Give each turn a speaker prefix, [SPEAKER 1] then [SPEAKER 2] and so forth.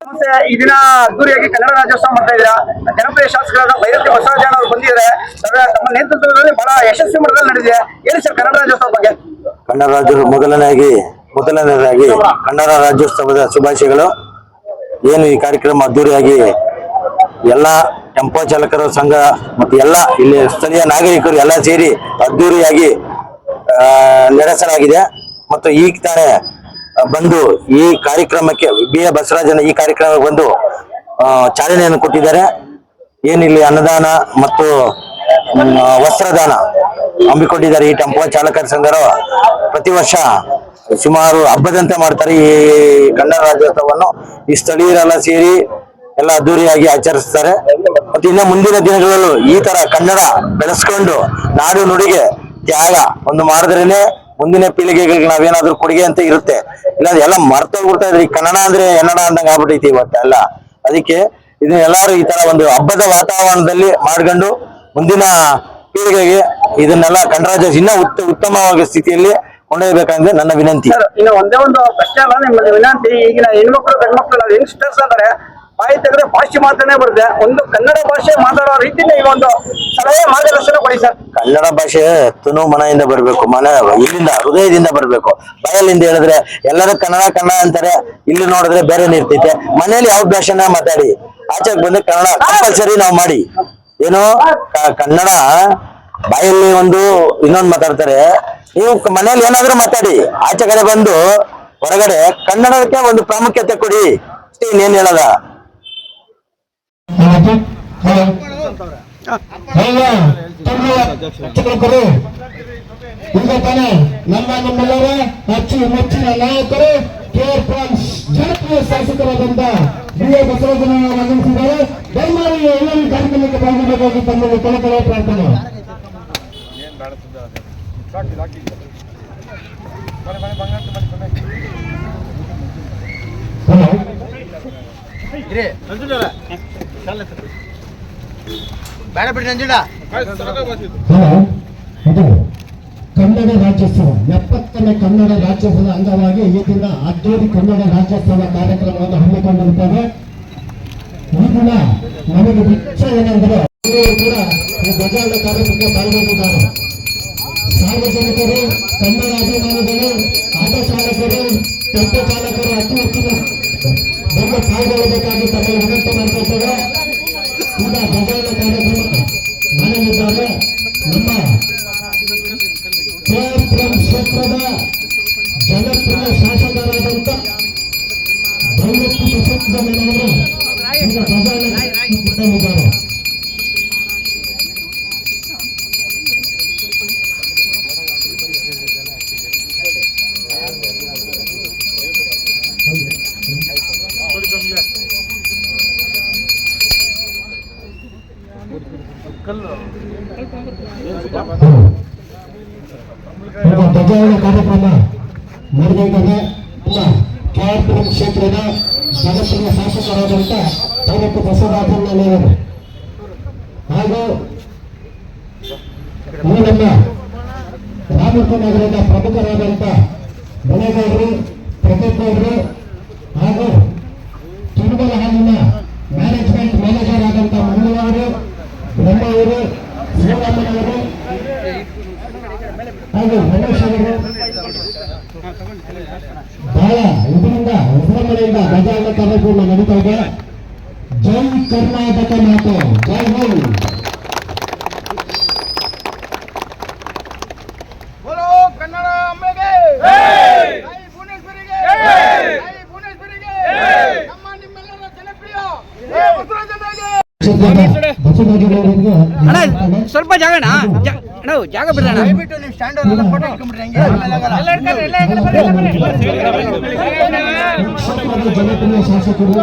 [SPEAKER 1] ಮತ್ತೆ ಈ ದಿನ ಅದ್ದೂರಿಯಾಗಿ ಕನ್ನಡ ರಾಜ್ಯೋತ್ಸವ ಮಾಡ್ತಾ ಇದ್ದೀರಾ. ಜನಪ್ರಿಯ ಶಾಸಕರಾದ ಬೈರತಿ ಬಸವರಾಜ ಅವರು ಬಂದಿದ್ದಾರೆ. ತಮ್ಮ ನೇತೃತ್ವದಲ್ಲಿ ಬಹಳ ಯಶಸ್ವಿ ಮಟ್ಟದಲ್ಲಿ ನಡೆದಿದೆ. ಹೇಳಿ ಸರ್ ಕನ್ನಡ ರಾಜ್ಯೋತ್ಸವ ಬಗ್ಗೆ.
[SPEAKER 2] ಕನ್ನಡ ರಾಜ್ಯ ಮೊದಲನೇದಾಗಿ ಕನ್ನಡ ರಾಜ್ಯೋತ್ಸವದ ಶುಭಾಶಯಗಳು. ಏನು ಈ ಕಾರ್ಯಕ್ರಮ ಅದ್ದೂರಿಯಾಗಿ ಎಲ್ಲ ಟೆಂಪೋ ಚಾಲಕರ ಸಂಘ ಮತ್ತು ಎಲ್ಲ ಇಲ್ಲಿ ಸ್ಥಳೀಯ ನಾಗರಿಕರು ಎಲ್ಲ ಸೇರಿ ಅದ್ದೂರಿಯಾಗಿ ನಡೆಸಲಾಗಿದೆ. ಮತ್ತು ಈಗ ತಾನೇ ಬಂದು ಈ ಕಾರ್ಯಕ್ರಮಕ್ಕೆ ಬಿ.ಎ. ಬಸವರಾಜನ ಈ ಕಾರ್ಯಕ್ರಮಕ್ಕೆ ಬಂದು ಚಾಲನೆಯನ್ನು ಕೊಟ್ಟಿದ್ದಾರೆ. ಏನಿಲ್ಲಿ ಅನ್ನದಾನ ಮತ್ತು ವಸ್ತ್ರದಾನ ಹಮ್ಮಿಕೊಂಡಿದ್ದಾರೆ. ಈ ಟೆಂಪೋ ಚಾಲಕರ ಸಂಘರು ಪ್ರತಿ ವರ್ಷ ಸುಮಾರು ಹಬ್ಬದಂತೆ ಮಾಡ್ತಾರೆ ಈ ಕನ್ನಡ ರಾಜ್ಯೋತ್ಸವವನ್ನು. ಈ ಸ್ಥಳೀಯರೆಲ್ಲ ಸೇರಿ ಎಲ್ಲ ಅದ್ದೂರಿಯಾಗಿ ಆಚರಿಸ್ತಾರೆ. ಮತ್ತು ಇನ್ನು ಮುಂದಿನ ದಿನಗಳಲ್ಲೂ ಈ ತರ ಕನ್ನಡ ಬೆಳೆಸ್ಕೊಂಡು ನಾಡು ನುಡಿಗೆ ತ್ಯಾಗ ಒಂದು ಮಾಡಿದ್ರೇನೆ ಮುಂದಿನ ಪೀಳಿಗೆಗಳಿಗೆ ನಾವೇನಾದ್ರೂ ಕೊಡುಗೆ ಅಂತ ಇರುತ್ತೆ. ಇಲ್ಲ ಎಲ್ಲ ಮರ್ತೋಗ್ಬಿಡ್ತಾ ಇದ್ರಿ. ಕನ್ನಡ ಅಂದ್ರೆ ಎನ್ನಡ ಅಂದಂಗೆ ಆಗ್ಬಿಟ್ಟೈತಿ ಇವತ್ತೆಲ್ಲ. ಅದಕ್ಕೆ ಇದನ್ನ ಎಲ್ಲಾರು ಈ ತರ ಒಂದು ಹಬ್ಬದ ವಾತಾವರಣದಲ್ಲಿ ಮಾಡ್ಕೊಂಡು ಮುಂದಿನ ಪೀಳಿಗೆಗೆ ಇದನ್ನೆಲ್ಲ ಕನ್ನಡ ರಾಜ್ಯ ಇನ್ನೂ ಉತ್ತಮವಾದ ಸ್ಥಿತಿಯಲ್ಲಿ ಕೊಂಡೊಯ್ಯಬೇಕಂದ್ರೆ ನನ್ನ ವಿನಂತಿ.
[SPEAKER 1] ಇನ್ನು ಒಂದೇ ಒಂದು ಪ್ರಶ್ನೆ ಅಲ್ಲ ನಿಮ್ಮಲ್ಲಿ ವಿನಂತಿ. ಈಗಿನ ಹೆಣ್ಮಕ್ಳು ಗಂಡ್ಮಕ್ಳು ಯಂಗ್ಸ್ಟರ್ಸ್ ಅಂದ್ರೆ ಬಾಯಿ ತೆಗೆದ್ರೆ ಪಾಶ್ಚಿಮಾತ್ಯನೇ ಬರುತ್ತೆ. ಒಂದು ಕನ್ನಡ ಭಾಷೆ ಮಾತಾಡೋ ರೀತಿಯಲ್ಲಿ ಈ ಒಂದು ಸಲಹೆ ಮಾರ್ಗದರ್ಶನ ಕೊಡಿ ಸರ್.
[SPEAKER 2] ಕನ್ನಡ ಭಾಷೆ ತುನು ಮನೆಯಿಂದ ಬರ್ಬೇಕು, ಇಲ್ಲಿಂದ ಹೃದಯದಿಂದ ಬರ್ಬೇಕು. ಬಾಯಲ್ಲಿಂದ ಹೇಳಿದ್ರೆ ಎಲ್ಲರೂ ಕನ್ನಡ ಅಂತಾರೆ. ಇಲ್ಲಿ ನೋಡಿದ್ರೆ ಬೇರೆ ಇರ್ತೈತೆ. ಮನೇಲಿ ಯಾವ ಭಾಷೆನ ಮಾತಾಡಿ, ಆಚೆಗೆ ಬಂದ್ರೆ ಕನ್ನಡ ಕಂಪಲ್ಸರಿ ನಾವು ಮಾಡಿ. ಏನು ಕನ್ನಡ ಬಾಯಲ್ಲಿ ಒಂದು ಇನ್ನೊಂದು ಮಾತಾಡ್ತಾರೆ. ನೀವು ಮನೇಲಿ ಏನಾದ್ರೂ ಮಾತಾಡಿ, ಆಚೆ ಕಡೆ ಬಂದು ಹೊರಗಡೆ ಕನ್ನಡಕ್ಕೆ ಒಂದು ಪ್ರಾಮುಖ್ಯತೆ ಕೊಡಿ. ಅಷ್ಟೇ, ಇನ್ನೇನ್ ಹೇಳದ.
[SPEAKER 3] ಈಗ ತಾನೇ ನಮ್ಮೆಲ್ಲರ ಅಚ್ಚುಮೆಚ್ಚಿನ ನಾಯಕರು ಜನಪ್ರಿಯ ಶಾಸಕರಾದಂತ ಬಿ.ಎ. ಬಸವರಾಜನವರು ಆಗಮಿಸಿದ್ದಾರೆ. ದಯಮಾಡಿ ಎಲ್ಲರೂ ಕಾರ್ಯಕ್ರಮಕ್ಕೆ ಪಾಲ್ಗೊಳ್ಳಬೇಕಾಗಿ ತಮ್ಮಲ್ಲಿ ಕಳಕಳಿಯ ಪ್ರಾರ್ಥನೆ.
[SPEAKER 1] ಬೇಡ ಬಿಡಿ ನಂಜುಡ.
[SPEAKER 3] ಇದು ಕನ್ನಡ ರಾಜ್ಯೋತ್ಸವ 70ನೇ ಕನ್ನಡ ರಾಜ್ಯೋತ್ಸವದ ಅಂಗವಾಗಿ ಈ ದಿನ ಅದ್ದೂರಿ ಕನ್ನಡ ರಾಜ್ಯೋತ್ಸವ ಕಾರ್ಯಕ್ರಮವನ್ನು ಹಮ್ಮಿಕೊಂಡಿರುತ್ತೇವೆ. ಈ ದಿನ ನಮಗೆ ವಿಚಾರ ಏನೆಂದರೆ ಕೂಡ ಈ ಧ್ವಜಾರೋಹಣ ಕಾರ್ಯಕ್ರಮಕ್ಕೆ ಪಾಲ್ಗೊಂಡಿದ್ದಾರೆ. ಸಾರ್ವಜನಿಕರು, ಕನ್ನಡ ಅಭಿಮಾನಿಗಳು, ಆಟೋ ಚಾಲಕರು, ಟೆಂಪೋ ಚಾಲಕರು ಅತಿ ಹೆಚ್ಚಿನ ಬಂದು ಪಾಲ್ಗೊಳ್ಳಬೇಕಾಗಿ ತಮಗೆ ವಿನಂತಿ ಮಾಡ್ಕೊಳ್ತೇವೆ. ಈಗ ಧ್ವಜಾರೋಹಣ ಕಾರ್ಯಕ್ರಮ ಮಾಡಲಿದ್ದಾರೆ ನಮ್ಮ ಕೆ.ಆರ್. ಕ್ಷೇತ್ರದ ಜನಪ್ರಿಯ ಶಾಸಕರಾದಂತ ಬೈರತಿ ಬಸವರಾಜನವರು ಈಗ ಧ್ವಜಾರೋಹಣ ಮಾಡಲಿದ್ದಾರೆ. ಧ್ವಜಾರೋಹಣ ಕಾರ್ಯಕ್ರಮ ನಡೆದಿದೆ. ಕೆ.ಆರ್. ಕ್ಷೇತ್ರದ ಜನಪ್ರಿಯ ಶಾಸಕರಾದಂತ ಬೈರತಿ ಬಸವರಾಜನವರು ಹಾಗೂ ಈ ನಮ್ಮ ರಾಮಪುರ ನಗರದ ಪ್ರಮುಖರಾದಂತ ಬಣಗೌಡರು, ಪ್ರತಾಪ್ ಗೌಡರು ಹಾಗೂ ತಿರುಮಲ ಹಾಲಿನ ಮ್ಯಾನೇಜ್ಮೆಂಟ್ ಮ್ಯಾನೇಜರ್ ಆದಂತ ಮಂಗಳವರು, ಬ್ರಹ್ಮವರು, ಶ್ರೀರಾಮನವರು ಹಾಗೂ ರಮೇಶ್ ಅವರು ಬಹಳ ಇದರಿಂದ ವಿಜೃಂಭಣೆಯಿಂದ ಧ್ವಜಾರೋಹಣ ಕಾರ್ಯಕ್ರಮ ನಡೀತಾ ಇದೆ. ಜೈ ಕರ್ನಾಟಕ ಮಾತೆ, ಜೈ ಹಿಂದ್.
[SPEAKER 1] ಕನ್ನಡ ಅಮ್ಮೆಗೆ, ಭುವನೇಶ್ವರಿಗೆ, ನಮ್ಮ ನಿಮ್ಮೆಲ್ಲರ ಜನಪ್ರಿಯ ಸ್ವಲ್ಪ ಜಾಗ ಜಾಗ ಬಿಡೋಣ. ದಯವಿಟ್ಟು ನೀವು ಸ್ಟ್ಯಾಂಡ್ ಫೋಟೋ ಇಟ್ಕೊಂಡ್ಬಿಡ್ರಿ.
[SPEAKER 3] ಜನಪ್ರಿಯ ಶಾಸಕರು